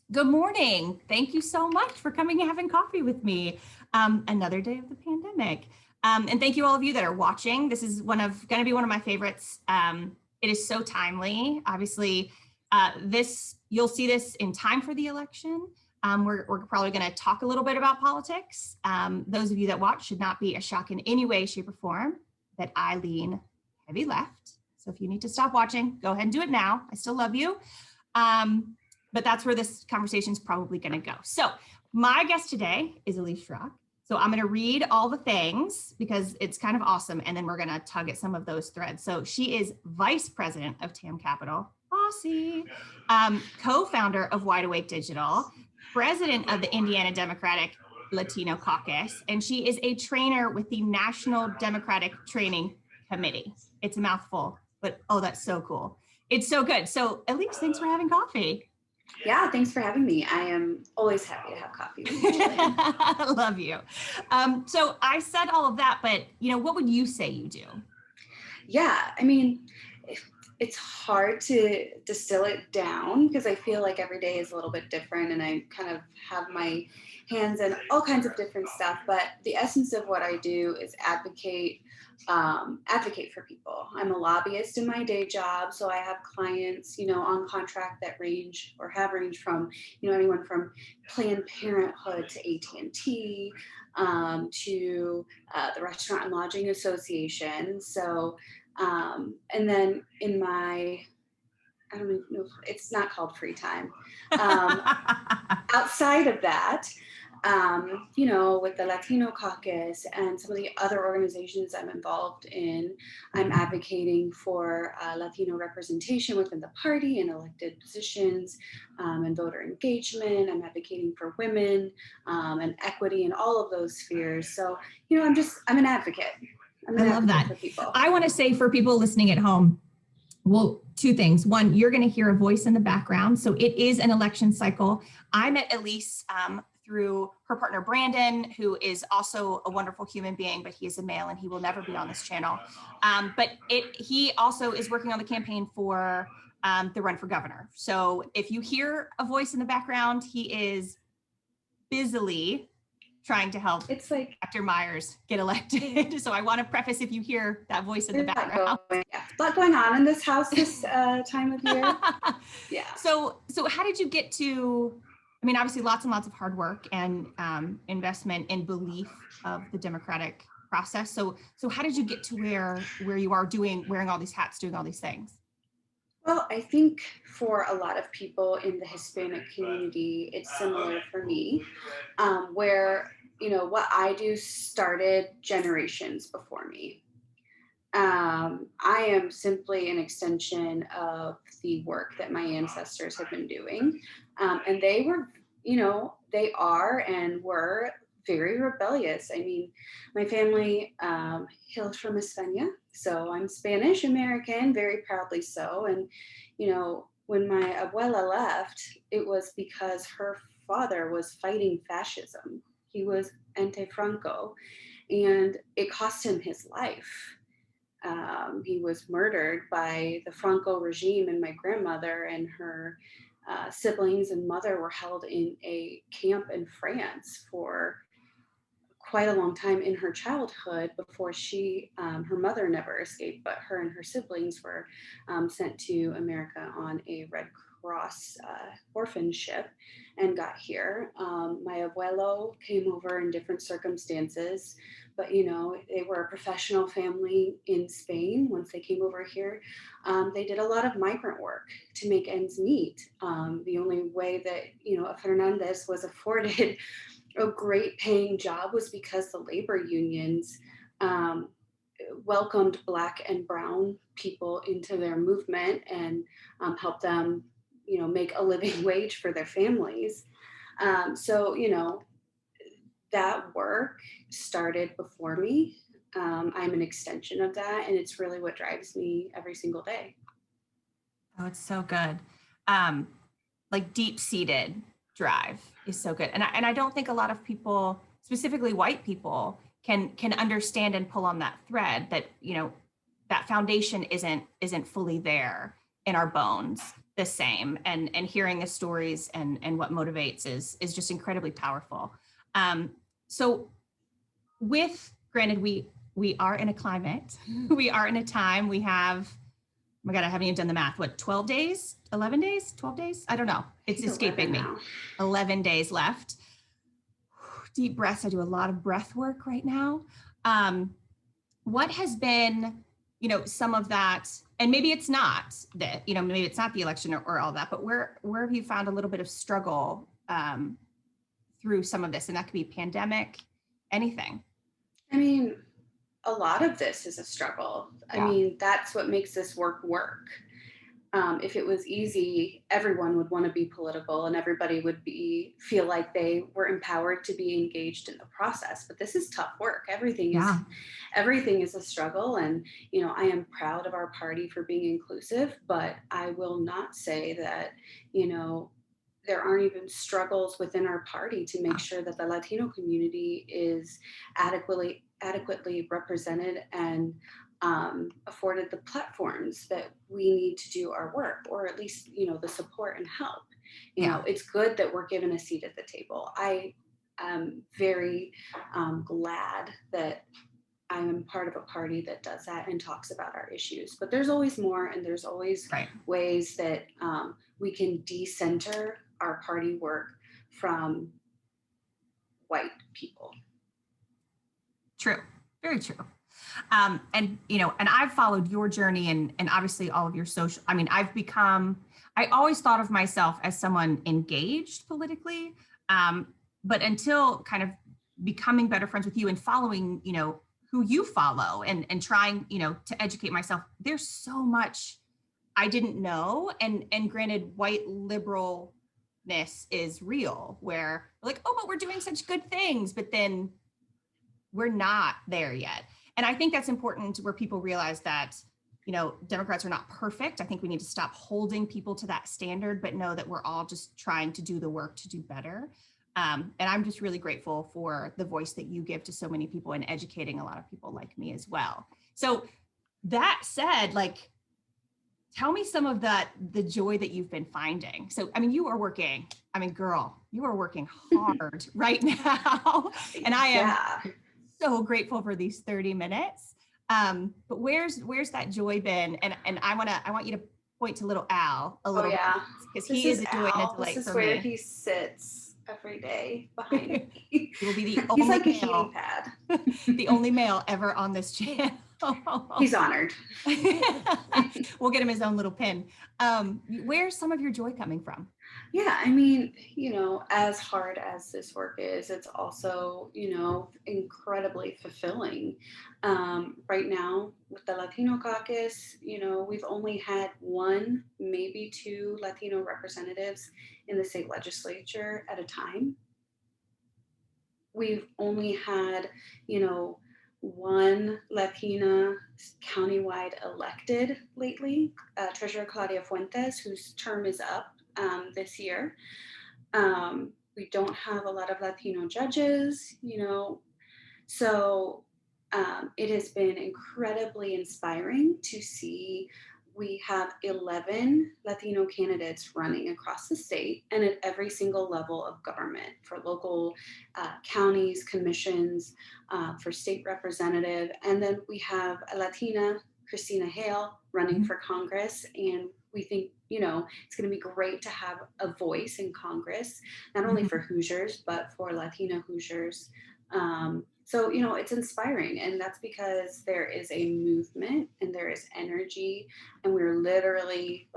Good morning. Thank you so much for coming and having coffee with me. Another day of the pandemic. And thank you all of you that are watching. This is going to be one of my favorites. It is so timely. Obviously, you'll see this in time for the election. We're probably going to talk a little bit about politics. Those of you that watch should not be a shock in any way, shape, or form that I lean heavy left. So if you need to stop watching, go ahead and do it now. I still love you. But that's where this conversation is probably going to go. So my guest today is Elise Shrock. So I'm going to read all the things because it's kind of awesome. And then we're going to tug at some of those threads. So she is vice president of Tamm Capital, Aussie, co-founder of Wide Awake Digital, president of the Indiana Democratic Latino Caucus, and she is a trainer with the National Democratic Training Committee. It's a mouthful, but oh, that's so cool. It's so good. So Elise, thanks for having coffee. Yeah, thanks for having me. I am always happy to have coffee with you. I love you. So I said all of that, but what would you say you do? Yeah, I mean, it's hard to distill it down because I feel like every day is a little bit different and I kind of have my hands in all kinds of different stuff. But the essence of what I do is advocate for people. I'm a lobbyist in my day job, so I have clients, on contract that have ranged from, anyone from Planned Parenthood to AT&T to the Restaurant and Lodging Association. So, and then in my, I don't even know, it's not called free time. Outside of that, with the Latino Caucus and some of the other organizations I'm involved in, I'm advocating for Latino representation within the party and elected positions and voter engagement. I'm advocating for women and equity in all of those spheres. So, I'm an advocate. I love that. For people. I want to say for people listening at home, well, two things. One, you're going to hear a voice in the background. So it is an election cycle. I met Elise through her partner, Brandon, who is also a wonderful human being, but he is a male and he will never be on this channel. But he also is working on the campaign for the run for governor. So if you hear a voice in the background, he is busily trying to help Dr. Myers get elected. So I want to preface if you hear that voice in the background. A lot going on in this house this time of year. Yeah. So how did you get to, obviously lots and lots of hard work and investment and belief of the democratic process. So how did you get to where you are wearing all these hats, doing all these things? Well, I think for a lot of people in the Hispanic community, it's similar for me, where, what I do started generations before me. I am simply an extension of the work that my ancestors have been doing. And they were, they are and were very rebellious. My family hails from España, so I'm Spanish American, very proudly so. And, when my abuela left, it was because her father was fighting fascism. He was anti-Franco, and it cost him his life. He was murdered by the Franco regime, and my grandmother and her siblings and mother were held in a camp in France for quite a long time in her childhood before her mother never escaped, but her and her siblings were sent to America on a Red Cross orphan ship and got here. My abuelo came over in different circumstances, but they were a professional family in Spain. Once they came over here, they did a lot of migrant work to make ends meet. The only way that Fernandez was afforded a great paying job was because the labor unions welcomed Black and Brown people into their movement and helped them, make a living wage for their families. So, that work started before me. I'm an extension of that, and it's really what drives me every single day. Oh, it's so good. Like deep-seated drive is so good. And I don't think a lot of people, specifically white people, can understand and pull on that thread that, that foundation isn't fully there in our bones. the same, and hearing the stories and what motivates is just incredibly powerful. So with granted, we are in a climate, we are in a time, we have, oh my God, I haven't even done the math. What, 12 days, 11 days, 12 days? I don't know. It's escaping me. 11 days left. Deep breaths. I do a lot of breath work right now. What has been, some of that, and maybe it's not that, maybe it's not the election or all that, but where have you found a little bit of struggle through some of this? And that could be pandemic, anything. I mean, a lot of this is a struggle. Yeah. I mean, that's what makes this work. If it was easy, everyone would want to be political and everybody would feel like they were empowered to be engaged in the process. But this is tough work. Everything is a struggle. And, I am proud of our party for being inclusive, but I will not say that, there aren't even struggles within our party to make sure that the Latino community is adequately represented and afforded the platforms that we need to do our work, or at least, the support and help. It's good that we're given a seat at the table. I am very glad that I'm part of a party that does that and talks about our issues. But there's always more, and there's always ways that we can decenter our party work from white people. True, very true. And I've followed your journey and obviously all of your social, I always thought of myself as someone engaged politically, but until kind of becoming better friends with you and following, who you follow and trying, to educate myself, there's so much I didn't know. And granted, white liberalness is real, where we're like, oh, but we're doing such good things, but then we're not there yet. And I think that's important where people realize that, Democrats are not perfect. I think we need to stop holding people to that standard, but know that we're all just trying to do the work to do better. And I'm just really grateful for the voice that you give to so many people and educating a lot of people like me as well. So that said, tell me some of the joy that you've been finding. So, you are working, girl, you are working hard right now. And I am so grateful for these 30 minutes. But where's that joy been? And I want you to point to little Al a little bit, because he is a joy and a delight for me. This is where he sits every day behind me. He will be the only like a male, heating pad. the only male ever on this channel. He's honored. We'll get him his own little pin. Where's some of your joy coming from? Yeah, as hard as this work is, it's also, incredibly fulfilling. Right now with the Latino Caucus, we've only had one, maybe two Latino representatives in the state legislature at a time. We've only had, one Latina countywide elected lately, Treasurer Claudia Fuentes, whose term is up this year. We don't have a lot of Latino judges, so it has been incredibly inspiring to see. We have 11 Latino candidates running across the state and at every single level of government, for local counties, commissions, for state representative. And then we have a Latina, Christina Hale, running for Congress. And we think, it's going to be great to have a voice in Congress, not only for Hoosiers, but for Latina Hoosiers. So, it's inspiring, and that's because there is a movement and there is energy, and we're literally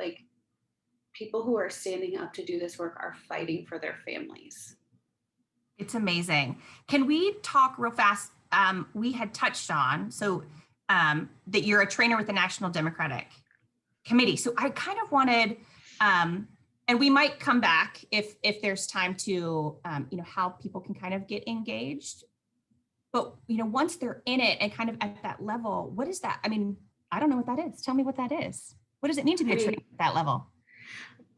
people who are standing up to do this work are fighting for their families. It's amazing. Can we talk real fast? We had touched on, that you're a trainer with the National Democratic Committee. So I kind of wanted, and we might come back if there's time to, how people can kind of get engaged. But, once they're in it and kind of at that level, what is that? I don't know what that is. Tell me what that is. What does it mean to be a trainer at that level?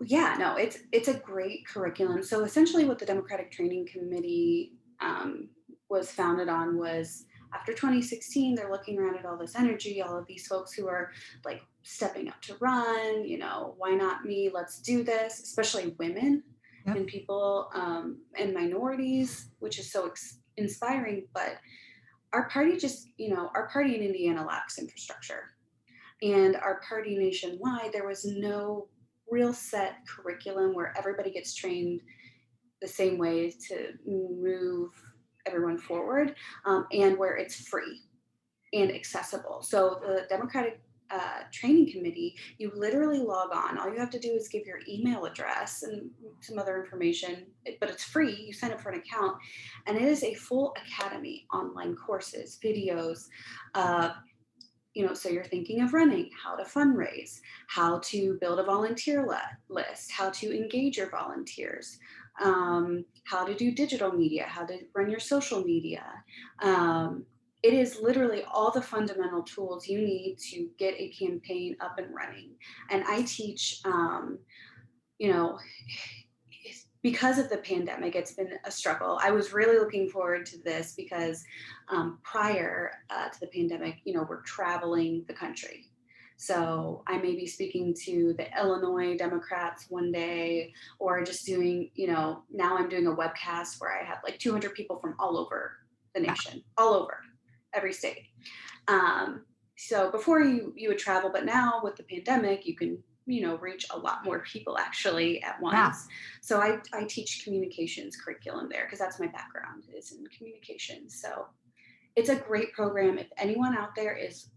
Yeah, no, it's a great curriculum. So essentially what the Democratic Training Committee was founded on was after 2016, they're looking around at all this energy, all of these folks who are like stepping up to run, why not me? Let's do this, especially women Yep. and people and minorities, which is so inspiring. But our party our party in Indiana lacks infrastructure. And our party nationwide, there was no real set curriculum where everybody gets trained the same way to move everyone forward, and where it's free and accessible. So the Democratic Training Committee, you literally log on. All you have to do is give your email address and some other information, but it's free. You sign up for an account, and it is a full academy, online courses, videos. So you're thinking of running, how to fundraise, how to build a volunteer list, how to engage your volunteers, how to do digital media, how to run your social media. It is literally all the fundamental tools you need to get a campaign up and running. And I teach, because of the pandemic, it's been a struggle. I was really looking forward to this because prior to the pandemic, we're traveling the country. So I may be speaking to the Illinois Democrats one day, or just doing, now I'm doing a webcast where I have like 200 people from all over the nation, all over every state. So before you would travel, but now with the pandemic, you can reach a lot more people actually at once. Yeah. So I teach communications curriculum there because that's my background, is in communications. So it's a great program. If anyone out there is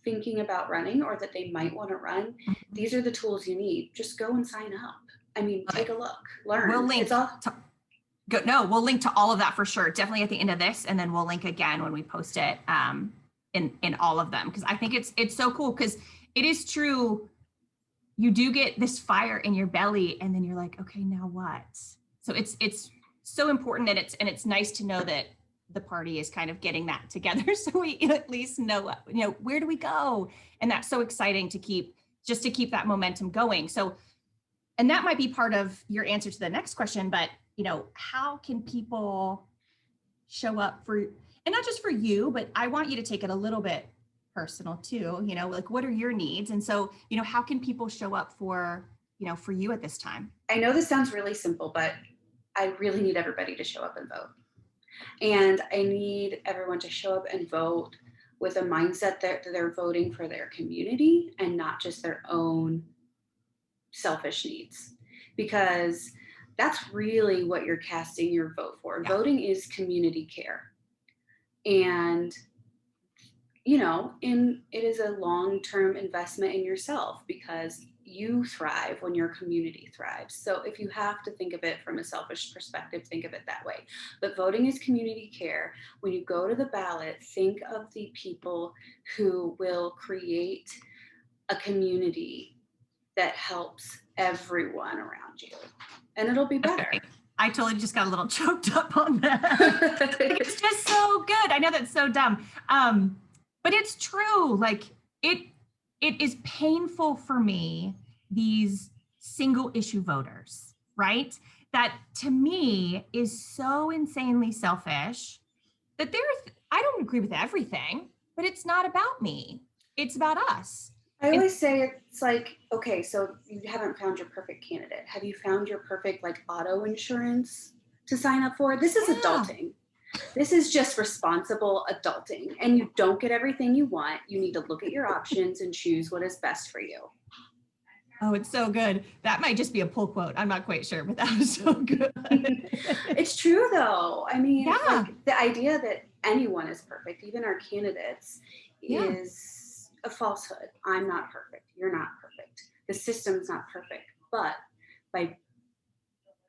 thinking about running or that they might want to run, these are the tools you need. Just go and sign up. I mean, take a look, learn. We'll link we'll link to all of that for sure. Definitely at the end of this, and then we'll link again when we post it in all of them, because I think it's so cool, because it is true. You do get this fire in your belly, and then you're like, okay, now what? So it's so important, and it's nice to know that the party is kind of getting that together, so we at least know where do we go, and that's so exciting to keep that momentum going. So, and that might be part of your answer to the next question, but how can people show up for, and not just for you, but I want you to take it a little bit personal too, like what are your needs? And so, how can people show up for you at this time? I know this sounds really simple, but I really need everybody to show up and vote. And I need everyone to show up and vote with a mindset that they're voting for their community and not just their own selfish needs, because that's really what you're casting your vote for. Yeah. Voting is community care. And it is a long-term investment in yourself, because you thrive when your community thrives. So if you have to think of it from a selfish perspective, think of it that way. But voting is community care. When you go to the ballot, think of the people who will create a community that helps everyone around you, and it'll be better. Okay. I totally just got a little choked up on that. It's just so good. I know that's so dumb. But it's true. Like it is painful for me, these single issue voters, right? That to me is so insanely selfish that I don't agree with everything, but it's not about me. It's about us. I always say it's like, okay, so you haven't found your perfect candidate. Have you found your perfect auto insurance to sign up for? This is adulting. This is just responsible adulting, and you don't get everything you want. You need to look at your options and choose what is best for you. Oh, it's so good. That might just be a pull quote. I'm not quite sure, but that was so good. It's true though. I mean, the idea that anyone is perfect, even our candidates, is a falsehood. I'm not perfect. You're not perfect. The system's not perfect. But by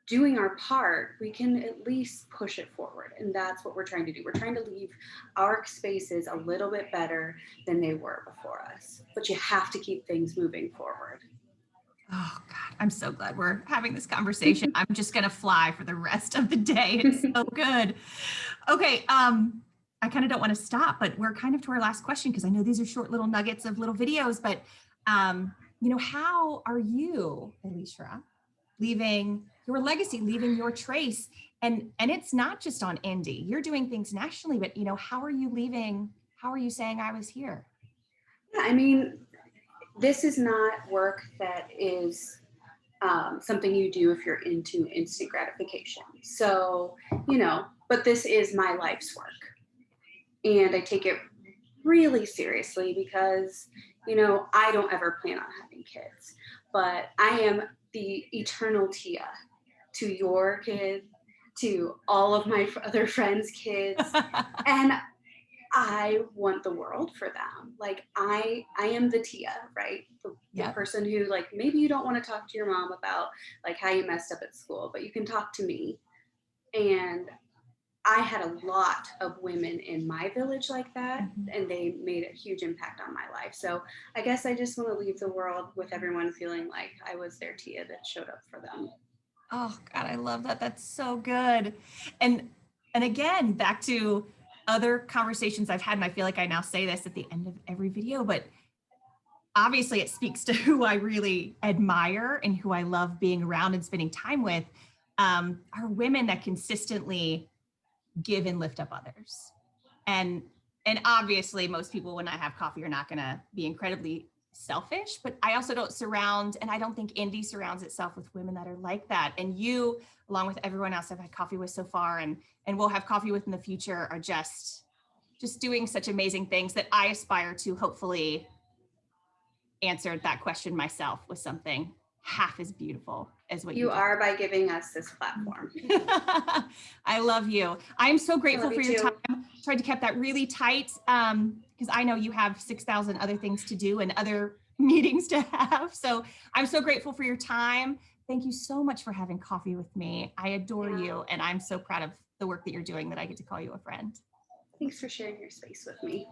doing our part, we can at least push it forward. And that's what we're trying to do. We're trying to leave our spaces a little bit better than they were before us. But you have to keep things moving forward. Oh God, I'm so glad we're having this conversation. I'm just going to fly for the rest of the day. It's so good. Okay. I kind of don't want to stop, but we're kind of to our last question, because I know these are short little nuggets of little videos, but how are you, Elise Shrock, leaving your legacy, leaving your trace. And it's not just on Indy. You're doing things nationally, but how are you leaving? How are you saying I was here? Yeah, I mean, this is not work that is something you do if you're into instant gratification. So, but this is my life's work. And I take it really seriously because, I don't ever plan on having kids, but I am the eternal Tia to your kid, to all of my other friends' kids. And I want the world for them. Like I am the Tia, right? The Yep. person who like maybe you don't want to talk to your mom about like how you messed up at school, but you can talk to me. And I had a lot of women in my village like that, Mhm. and they made a huge impact on my life. So I guess I just want to leave the world with everyone feeling like I was their Tia that showed up for them. Oh God, I love that. That's so good. And and again, back to other conversations I've had, and I feel like I now say this at the end of every video, but obviously it speaks to who I really admire and who I love being around and spending time with, are women that consistently give and lift up others. And and obviously most people when I have coffee are not going to be incredibly selfish, but I also don't surround, and I don't think Indy surrounds itself with women that are like that. And you, along with everyone else I've had coffee with so far and we'll have coffee with in the future, are just doing such amazing things that I aspire to hopefully answer that question myself with something half as beautiful as what you You just. are by giving us this platform. I love you. I'm so I grateful love for you your too. time. Tried to keep that really tight because I know you have 6,000 other things to do and other meetings to have. So I'm so grateful for your time. Thank you so much for having coffee with me. I adore Yeah. you, and I'm so proud of the work that you're doing that I get to call you a friend. Thanks for sharing your space with me.